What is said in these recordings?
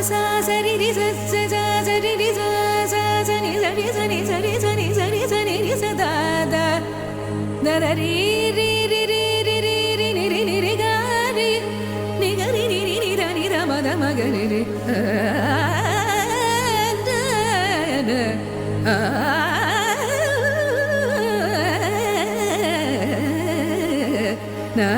sa sa ri ri sa sa sa sa ri ri sa sa sa ni sa ri sa ni sa ri sa ni sa ri sa ni ri sa da da da da ri ri ri ri ri ri ri ni ri ni ri ga ri ni ga ri ni ri ni da ni da ma ga ri ri na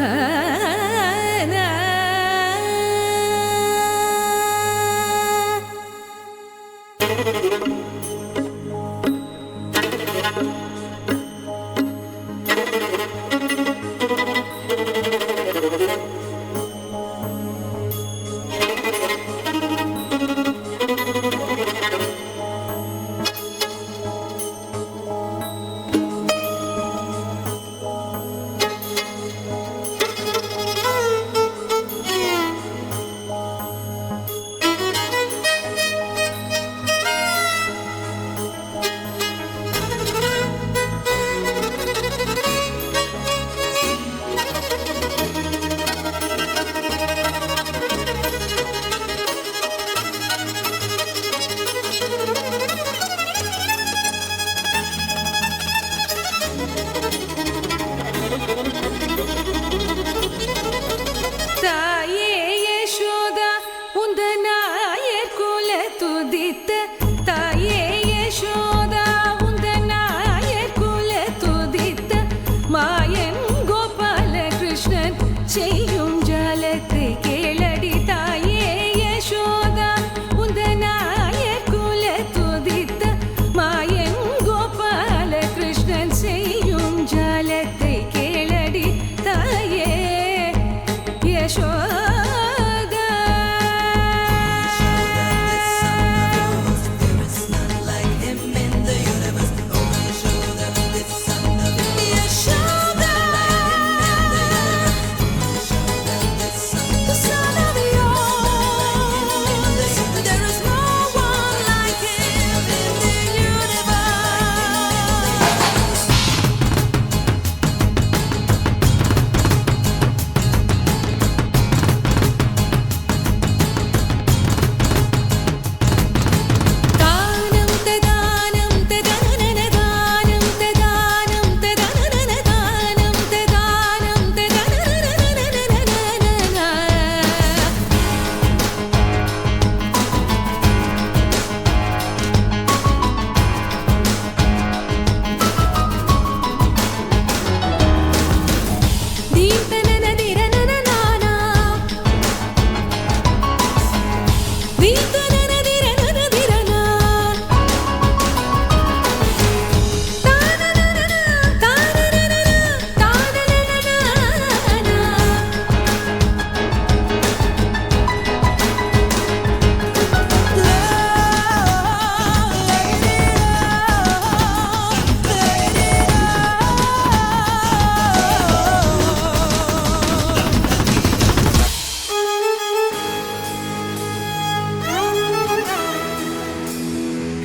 செய்யும் ஜாலத்தை கேளடி தாயே யசோதா உந்தனாய குல துதித்த மாயன் கோபால கிருஷ்ணன் செய்யும் ஜாலத்தை கேளடி தாயே Yashoda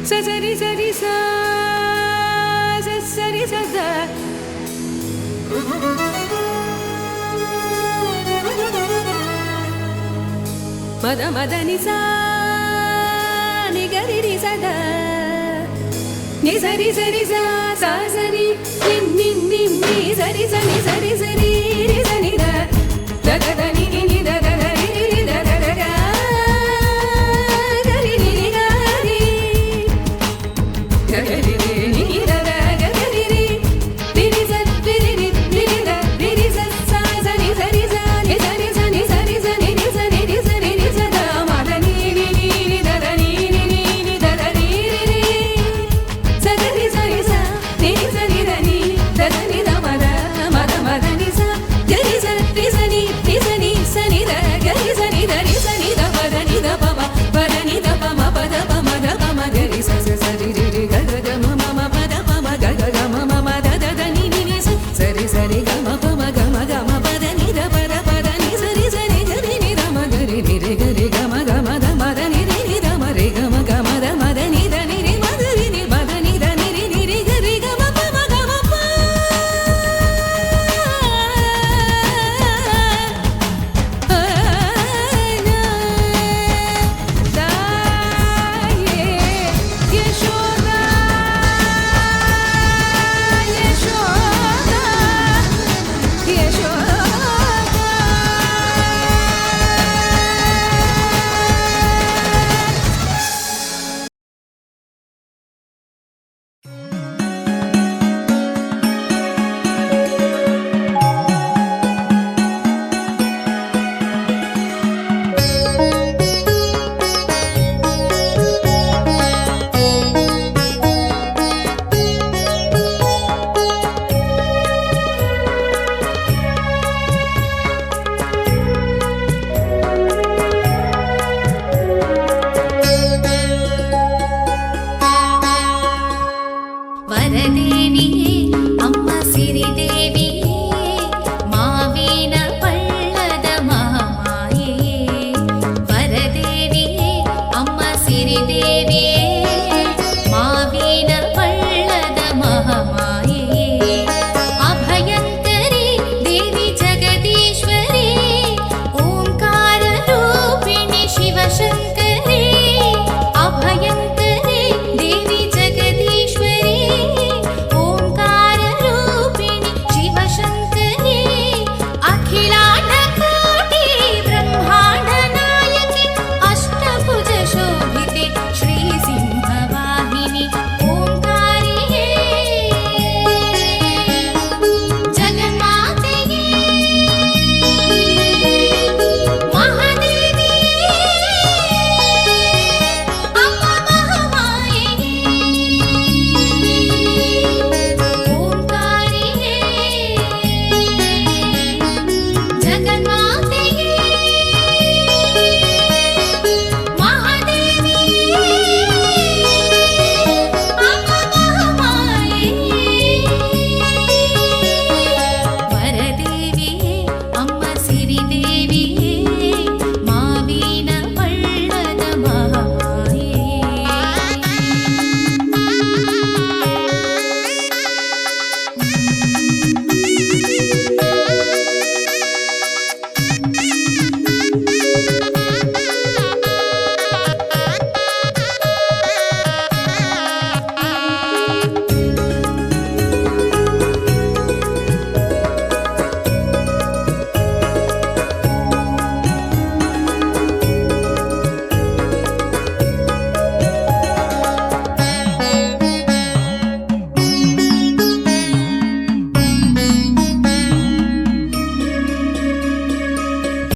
Sari sari sa sari sa da mada mada ni sa ni ga ri ri sa da ni sari sari sa sa sari ni ni ni sari sari sari sari ri sa ni da da da da ni ni da da da ri ri da da da ga ga ri ri ga ri ga ri ri ni da da ga ri ri ri ri sa ri ri ri ri da ri ri sa sa sa ni sari sa ni sari sa ni sari sa ni ni sa ni sa ni ni sa da ma da ni ni ni da da ni ni da da ri ri ri sa da ni sa ni sa ni sa ni da ni da da ni da ma da ni sa ga ri sa ni sa ni sa ni sa ni da गिरिदेवी